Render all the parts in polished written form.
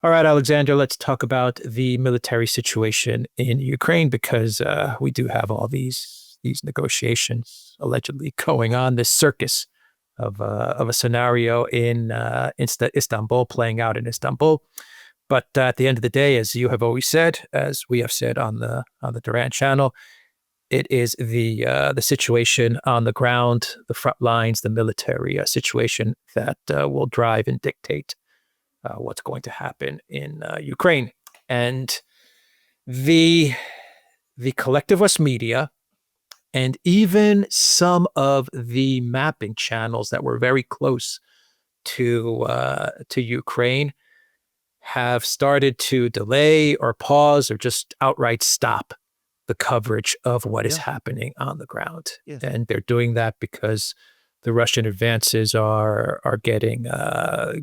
All right, Alexander, let's talk about the military situation in Ukraine because we do have all these negotiations allegedly going on. This circus of a scenario in Istanbul playing out in Istanbul. But at the end of the day, as you have always said, as we have said on the Duran channel, it is the situation on the ground, the front lines, the military situation that will drive and dictate what's going to happen in Ukraine. And the the collectivist media and even some of the mapping channels that were very close to Ukraine have started to delay or pause or just outright stop the coverage of what is Yeah, happening on the ground. yes. And they're doing that because the Russian advances are getting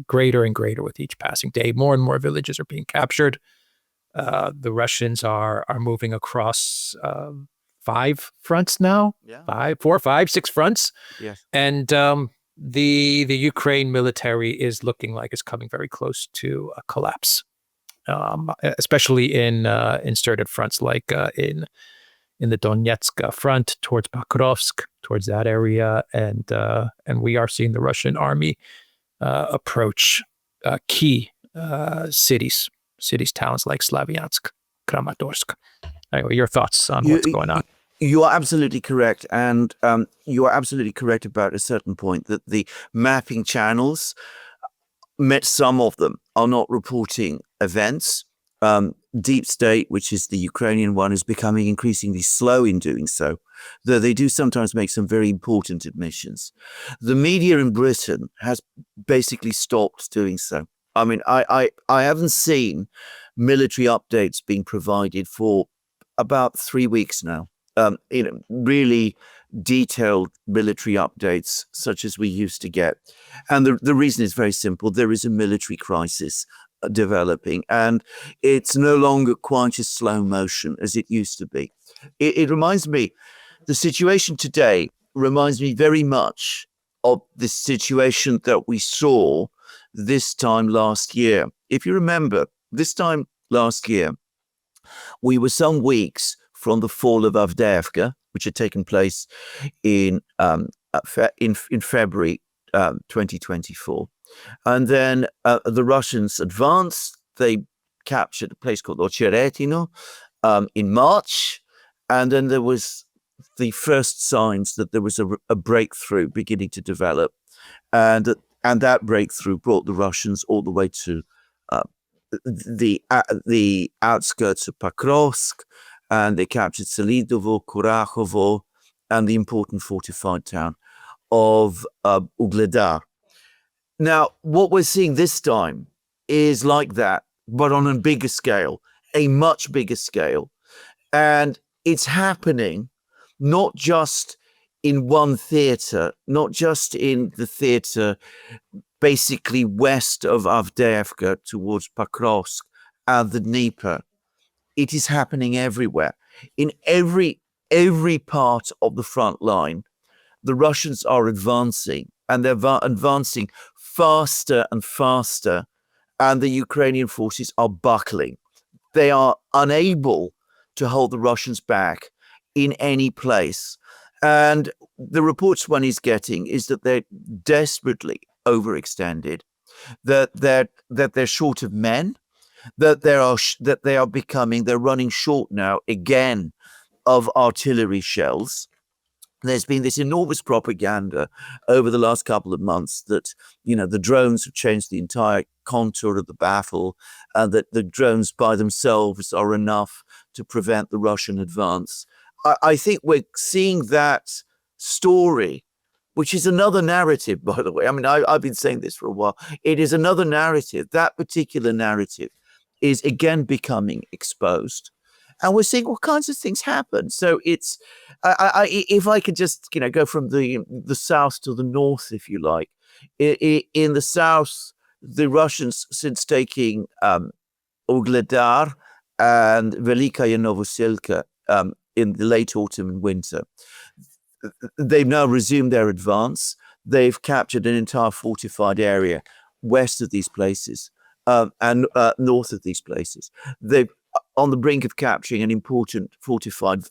greater and greater with each passing day. More and more villages are being captured. The Russians are moving across five fronts now, Yeah, five, four, five, six fronts, yes. and the Ukraine military is looking like it's coming very close to a collapse, especially in certain fronts like in the Donetsk front towards Pakrovsk, towards that area, and we are seeing the Russian army approach key towns like Slavyansk, Kramatorsk. Anyway, your thoughts on what's You, going on? you you are absolutely correct, and you are absolutely correct about a certain point that the mapping channels, some of them are not reporting events. Deep State, which is the Ukrainian one, is becoming increasingly slow in doing so, though they do sometimes make some very important admissions. The media in Britain has basically stopped doing so. I mean, I haven't seen military updates being provided for about 3 weeks now. Really detailed military updates such as we used to get. And the reason is very simple. There is a military crisis developing, and it's no longer quite as slow motion as it used to be. It reminds me, the situation today reminds me very much of the situation that we saw this time last year. If you remember, this time last year, we were some weeks from the fall of Avdiivka, which had taken place in in February 2024. And then the Russians advanced. They captured a place called Ocheretino in March. And then there was the first signs that there was a breakthrough beginning to develop. And that breakthrough brought the Russians all the way to uh, the outskirts of Pakrovsk, and they captured Selidovo, Kurachovo, and the important fortified town of Ugledar. Now, what we're seeing this time is like that, but on a bigger scale, a much bigger scale. And it's happening not just in one theater, not just in the theater basically west of Avdiivka towards Pakrovsk and the Dnieper. It is happening everywhere. In every part of the front line, the Russians are advancing, and they're advancing faster and faster, and the Ukrainian forces are buckling. They are unable to hold the Russians back in any place. And the reports one is getting is that they're desperately overextended, that they're short of men, that they're running short now again of artillery shells. There's been this enormous propaganda over the last couple of months that, the drones have changed the entire contour of the battle, and that the drones by themselves are enough to prevent the Russian advance. I think we're seeing that story, which is another narrative, by the way. I mean, I've been saying this for a while. It is another narrative. That particular narrative is again becoming exposed. And we're seeing all kinds of things happen. So it's, if I could just, go from the south to the north, if you like. In the south, the Russians, since taking Ugledar and Velikaya Novoselka in the late autumn and winter, they've now resumed their advance. They've captured an entire fortified area west of these places. and north of these places. They're on the brink of capturing an important fortified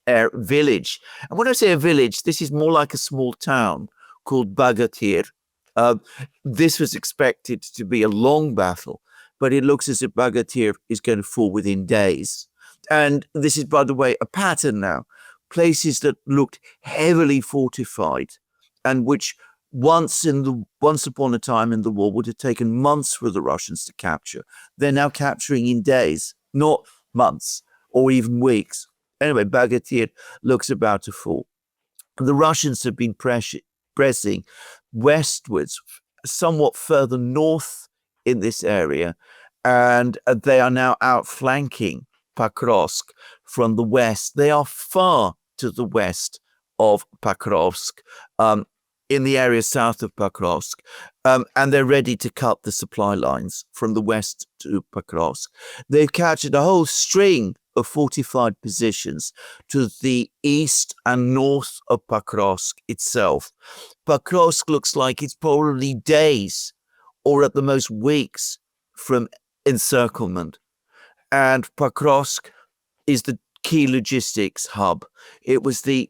air village. And when I say a village, this is more like a small town called Bagatir. This was expected to be a long battle, but it looks as if Bagatir is going to fall within days. And this is, by the way, a pattern now. Places that looked heavily fortified and which once upon a time in the war would have taken months for the Russians to capture, they're now capturing in days, not months or even weeks. Anyway, Bagatir looks about to fall. The Russians have been pressing westwards, somewhat further north in this area, and they are now outflanking Pakrovsk from the west. They are far to the west of Pakrovsk, in the area south of Pakrovsk, and they're ready to cut the supply lines from the west to Pakrovsk. They've captured a whole string of fortified positions to the east and north of Pakrovsk itself. Pakrovsk looks like it's probably days or at the most weeks from encirclement. And Pakrovsk is the key logistics hub. It was the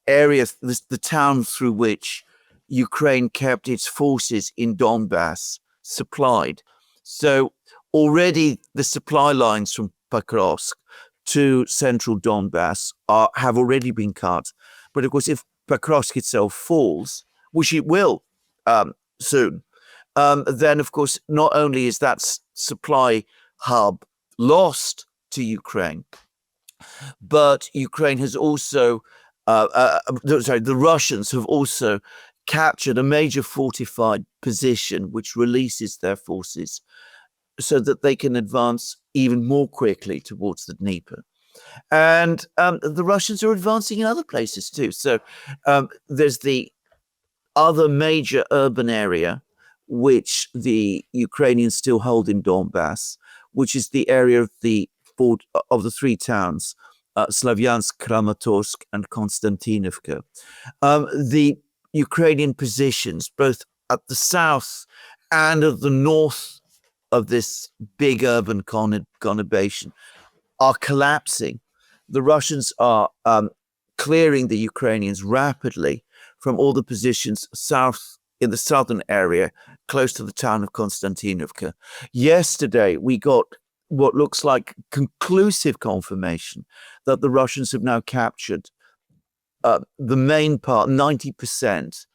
area, the town through which Ukraine kept its forces in Donbass supplied. So already the supply lines from Pakrovsk to central Donbass have already been cut. But of course, if Pakrovsk itself falls, which it will soon, then of course, not only is that supply hub lost to Ukraine, but Ukraine has also, the Russians have also captured a major fortified position which releases their forces so that they can advance even more quickly towards the Dnieper. And the Russians are advancing in other places too. So there's the other major urban area which the Ukrainians still hold in Donbass, which is the area of the three towns, Slavyansk, Kramatorsk, and Konstantinovka. The Ukrainian positions, both at the south and at the north of this big urban conurbation, are collapsing. The Russians are clearing the Ukrainians rapidly from all the positions south in the southern area, close to the town of Konstantinovka. Yesterday, we got what looks like conclusive confirmation that the Russians have now captured the main part, 90%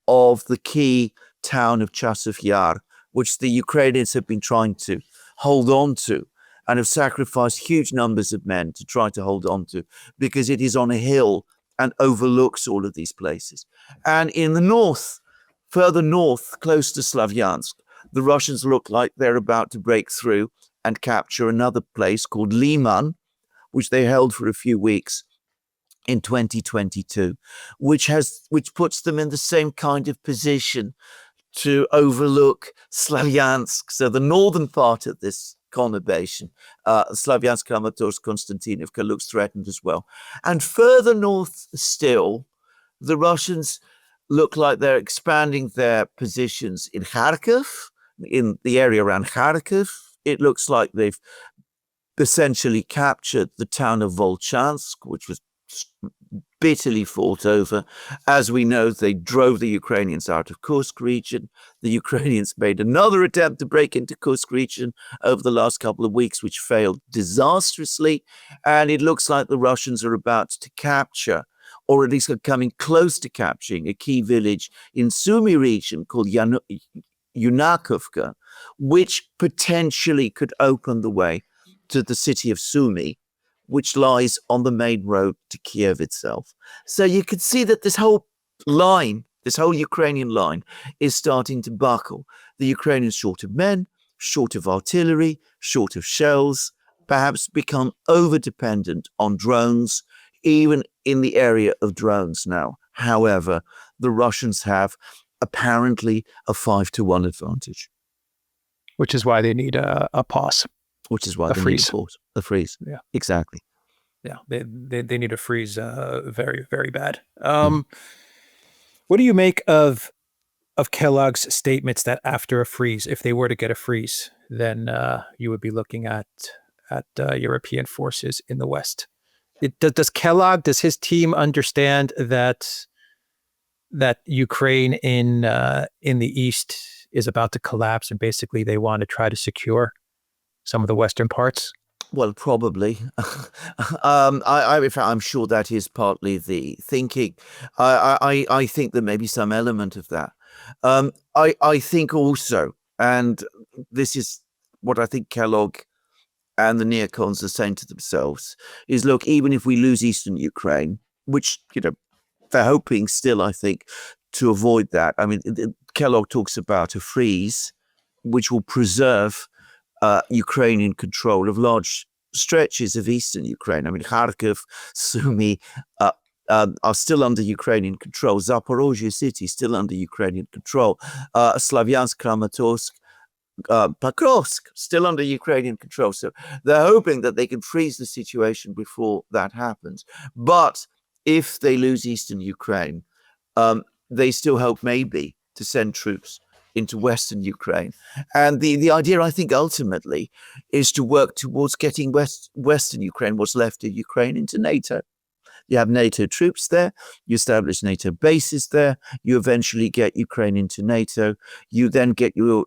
of the key town of Chasov Yar, which the Ukrainians have been trying to hold on to and have sacrificed huge numbers of men to try to hold on to, because it is on a hill and overlooks all of these places. And in the north, further north, close to Slavyansk, the Russians look like they're about to break through and capture another place called Liman, which they held for a few weeks in 2022, which puts them in the same kind of position to overlook Slavyansk. So the northern part of this conurbation, Slavyansk, Kramatorsk, Konstantinovka, looks threatened as well. And further north still, the Russians look like they're expanding their positions in Kharkiv, in the area around Kharkiv. It looks like they've essentially captured the town of Volchansk, which was bitterly fought over. As we know, they drove the Ukrainians out of Kursk region. The Ukrainians made another attempt to break into Kursk region over the last couple of weeks, which failed disastrously. And it looks like the Russians are about to capture, or at least are coming close to capturing, a key village in Sumy region called Yunakovka, which potentially could open the way to the city of Sumy, which lies on the main road to Kiev itself. So you can see that this whole line, this whole Ukrainian line, is starting to buckle. The Ukrainians short of men, short of artillery, short of shells, perhaps become over-dependent on drones, even in the area of drones now. However, the Russians have apparently a 5-1 advantage. Which is why they need a pause. Which is why they need a pause. A freeze. Yeah. Exactly. Yeah. They need a freeze very, very bad. What do you make of of Kellogg's statements that after a freeze, if they were to get a freeze, then you would be looking at European forces in the West. Does Kellogg, does his team understand that Ukraine in the East is about to collapse, and basically they want to try to secure some of the Western parts? Well, probably. In fact, I'm sure that is partly the thinking. I think there may be some element of that. I think also, and this is what I think Kellogg and the neocons are saying to themselves, is look, even if we lose Eastern Ukraine, which, they're hoping still, I think, to avoid that. I mean, Kellogg talks about a freeze, which will preserve Ukrainian control of large stretches of eastern Ukraine. I mean, Kharkiv, Sumy are still under Ukrainian control. Zaporozhye city still under Ukrainian control. Slavyansk, Kramatorsk, Pakrovsk still under Ukrainian control. So they're hoping that they can freeze the situation before that happens. But if they lose eastern Ukraine, they still hope maybe to send troops into Western Ukraine. And the idea, I think, ultimately is to work towards getting Western Ukraine, what's left of Ukraine, into NATO. You have NATO troops there, you establish NATO bases there, you eventually get Ukraine into NATO, you then get your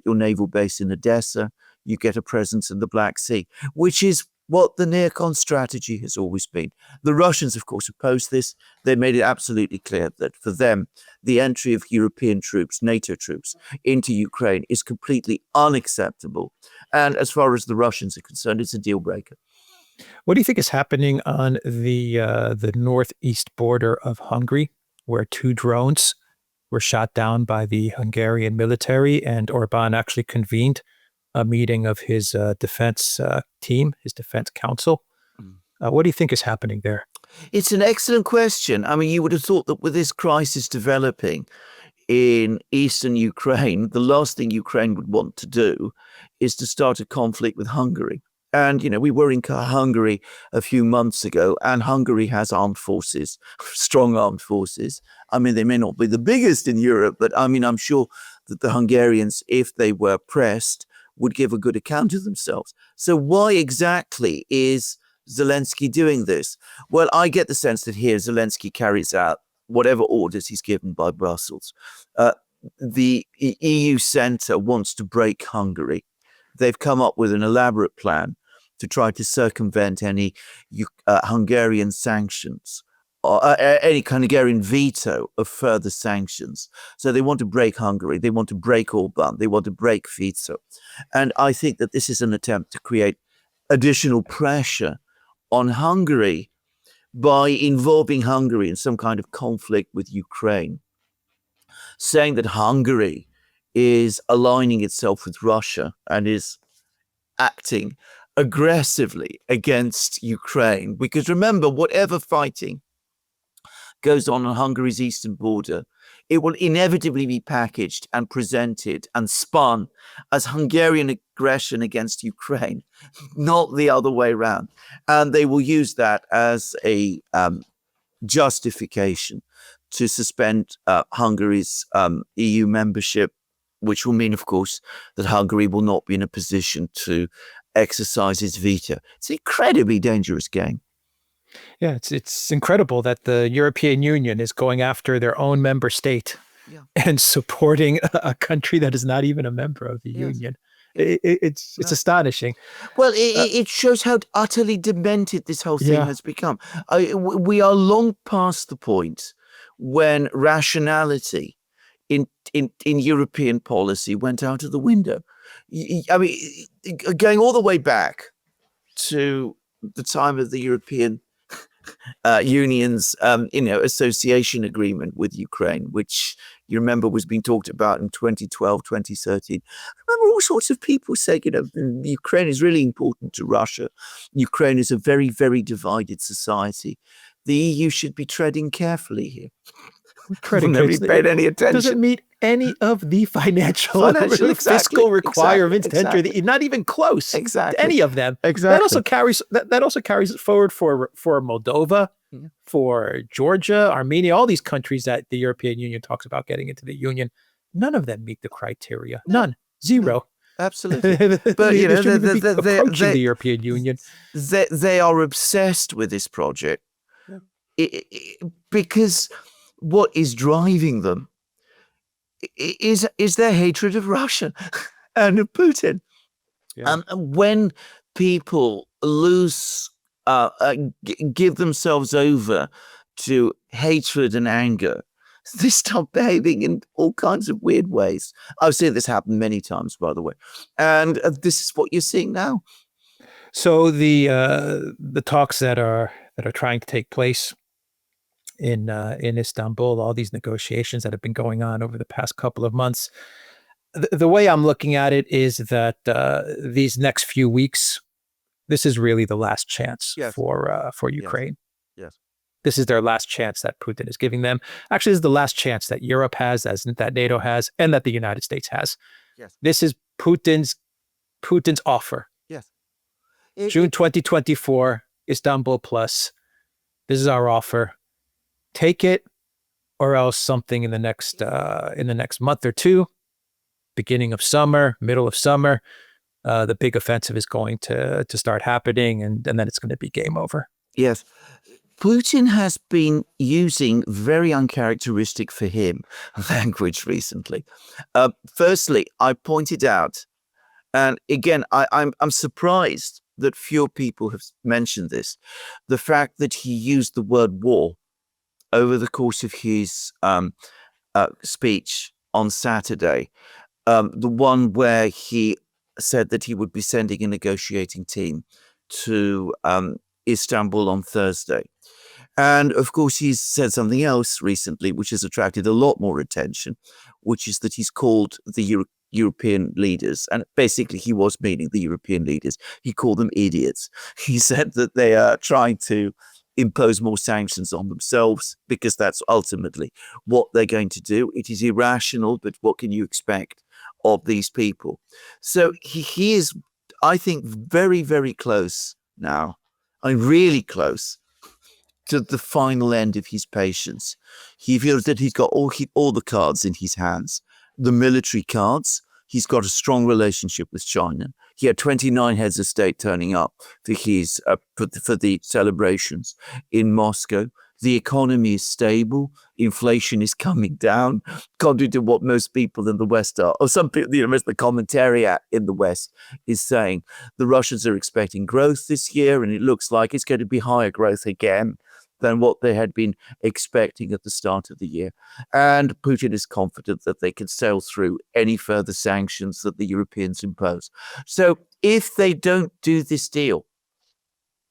naval base in Odessa, you get a presence in the Black Sea, which is what the neocon strategy has always been. The Russians, of course, opposed this. They made it absolutely clear that for them, the entry of European troops, NATO troops, into Ukraine is completely unacceptable. And as far as the Russians are concerned, it's a deal breaker. What do you think is happening on the northeast border of Hungary, where 2 drones were shot down by the Hungarian military, and Orban actually convened a meeting of his defense team, his defense council? What do you think is happening there? It's an excellent question. I mean, you would have thought that with this crisis developing in eastern Ukraine, the last thing Ukraine would want to do is to start a conflict with Hungary. And, we were in Hungary a few months ago, and Hungary has armed forces, strong armed forces. I mean, they may not be the biggest in Europe, but I mean, I'm sure that the Hungarians, if they were pressed, would give a good account of themselves. So why exactly is Zelensky doing this? Well, I get the sense that here Zelensky carries out whatever orders he's given by Brussels. The EU center wants to break Hungary. They've come up with an elaborate plan to try to circumvent any Hungarian sanctions, or any Hungarian veto of further sanctions. So they want to break Hungary. They want to break Orban. They want to break Fico. And I think that this is an attempt to create additional pressure on Hungary by involving Hungary in some kind of conflict with Ukraine, saying that Hungary is aligning itself with Russia and is acting aggressively against Ukraine. Because remember, whatever fighting goes on Hungary's eastern border, it will inevitably be packaged and presented and spun as Hungarian aggression against Ukraine, not the other way around. And they will use that as a justification to suspend Hungary's EU membership, which will mean, of course, that Hungary will not be in a position to exercise its veto. It's an incredibly dangerous game. Yeah, it's incredible that the European Union is going after their own member state and supporting a country that is not even a member of the Union. It's astonishing. Well, it shows how utterly demented this whole thing has become. We are long past the point when rationality in European policy went out of the window. I mean, going all the way back to the time of the European Union's, association agreement with Ukraine, which you remember was being talked about in 2012, 2013. I remember all sorts of people saying, Ukraine is really important to Russia. Ukraine is a very, very divided society. The EU should be treading carefully here. credit Never goods. paid any Doesn't attention. meet any of the financial Exactly, fiscal requirements to enter exactly. not even close Exactly. to any of them. Exactly. That also carries it forward for Moldova, for Georgia, Armenia, all these countries that the European Union talks about getting into the Union. None of them meet the criteria. None. Zero. Absolutely. But they you know, shouldn't even be approaching the European Union. They are obsessed with this project because what is driving them is their hatred of Russia and of Putin. Yeah. When people give themselves over to hatred and anger, they start behaving in all kinds of weird ways. I've seen this happen many times, by the way, and this is what you're seeing now. So the talks that are trying to take place in Istanbul, all these negotiations that have been going on over the past couple of months, the way I'm looking at it is that these next few weeks, this is really the last chance for Ukraine. Yes. This is their last chance that Putin is giving them. Actually, this is the last chance that Europe has, that NATO has, and that the United States has. Yes. This is Putin's offer. Yes. June 2024, Istanbul Plus. This is our offer. Take it, or else something in the next month or two, beginning of summer, middle of summer, the big offensive is going to start happening, and then it's going to be game over. Yes. Putin has been using very uncharacteristic for him language recently. Firstly, I pointed out, and again, I'm surprised that fewer people have mentioned this, the fact that he used the word war over the course of his speech on Saturday, the one where he said that he would be sending a negotiating team to Istanbul on Thursday. And of course, he's said something else recently, which has attracted a lot more attention, which is that he's called the European leaders, and basically he was meaning the European leaders, he called them idiots. He said that they are trying to impose more sanctions on themselves because that's ultimately what they're going to do. It is irrational, but what can you expect of these people? So he is, I think, very, very close now. I'm really close to the final end of his patience. He feels that he's got all the cards in his hands. The military cards. He's got a strong relationship with China. He had 29 heads of state turning up for his for the celebrations in Moscow. The economy is stable. Inflation is coming down, contrary to what most people in the West are, or some people, most of the commentariat in the West is saying. The Russians are expecting growth this year, and it looks like it's going to be higher growth again than what they had been expecting at the start of the year. And Putin is confident that they can sail through any further sanctions that the Europeans impose. So if they don't do this deal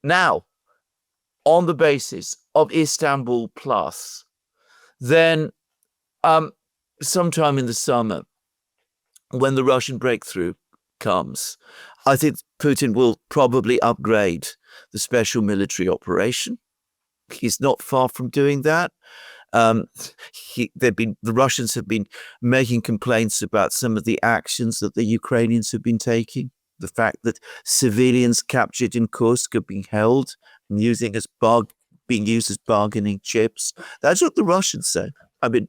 now, on the basis of Istanbul Plus, then sometime in the summer, when the Russian breakthrough comes, I think Putin will probably upgrade the special military operation. He's not far from doing that. The Russians have been making complaints about some of the actions that the Ukrainians have been taking. The fact that civilians captured in Kursk are being held and being used as bargaining chips. That's what the Russians say. I mean,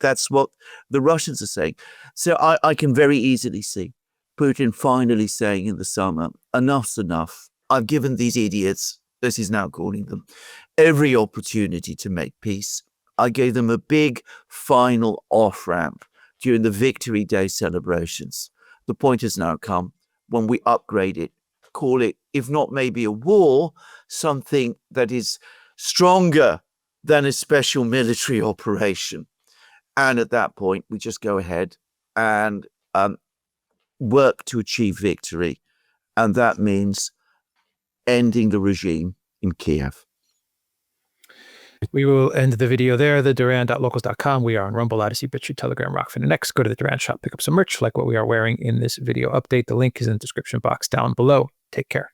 that's what the Russians are saying. So I can very easily see Putin finally saying in the summer, enough's enough. I've given these idiots, as he's now calling them, every opportunity to make peace. I gave them a big final off-ramp during the Victory Day celebrations. The point has now come when we upgrade it, call it, if not maybe a war, something that is stronger than a special military operation. And at that point, we just go ahead and work to achieve victory. And that means ending the regime in Kiev. We will end the video there. The Duran.locals.com. We are on Rumble, Odyssey, BitChute, Telegram, Rockfin, and X. Go to the Duran shop, pick up some merch like what we are wearing in this video update. The link is in the description box down below. Take care.